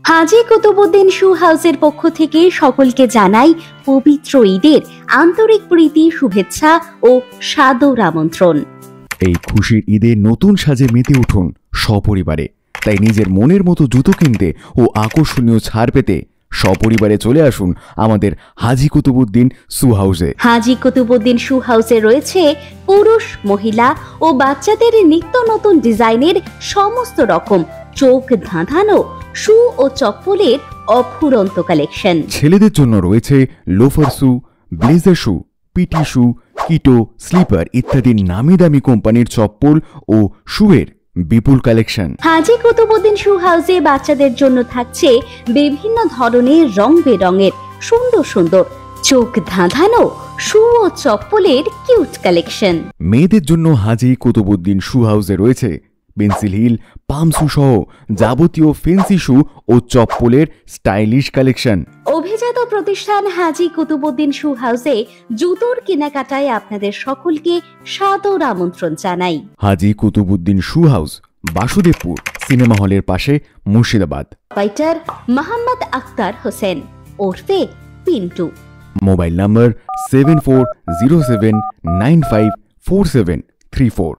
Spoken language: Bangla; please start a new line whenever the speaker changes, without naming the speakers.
হাজী কুতুবউদ্দিন শু হাউসের পক্ষ থেকে সকলকে জানাই পবিত্র ঈদের আন্তরিক প্রীতি, শুভেচ্ছা ও সাদর আমন্ত্রণ।
এই খুশির ঈদে নতুন সাজে মেতে উঠুন সপরিবারে। তাই নিজের মনের মতো জুতো কিনতে ও আকর্ষণীয় ছাড় পেতে সপরিবারে চলে আসুন আমাদের হাজী কুতুবউদ্দিন শু হাউসে।
হাজী কুতুবউদ্দিন শু হাউসে রয়েছে পুরুষ, মহিলা ও বাচ্চাদের নিত্য নতুন ডিজাইনের সমস্ত রকম চোখ ধাঁধানো শু ও চপ্পলের অফুরন্ত কালেকশন।
ছেলেদের জন্য রয়েছে লোফার শু, ব্লেজার শু, পিটি শু, কিটো, স্লিপার ইত্যাদি নামি দামি কোম্পানির চপ্পল ও শুয়ের বিপুল কালেকশন।
হাজী কুতুবউদ্দিন শু হাউসে বাচ্চাদের জন্য থাকছে বিভিন্ন ধরনের রং বেরঙের সুন্দর সুন্দর চোখ ধাঁধানো শু ও চপ্পলের কিউট কালেকশন।
মেয়েদের জন্য হাজী কুতুবউদ্দিন শু হাউসে রয়েছে পেন্সিল হিল, পাম শু সহ যাবতীয় ফেন্সি শু ও চপ্পলের স্টাইলিশ কালেকশন।
অভিজাত প্রতিষ্ঠান হাজী কুতুবউদ্দিন শু হাউসে জুতোর কেনাকাটায় আপনাদের সকলকে সাদর আমন্ত্রণ জানাই।
Haji Kutubuddin shoe house, Basudebpur cinema হলের পাশে, মুর্শিদাবাদ।
ফাইটার মোহাম্মদ আখতার হোসেন ওরফে পিন্টু।
মোবাইল নম্বর 7407954734।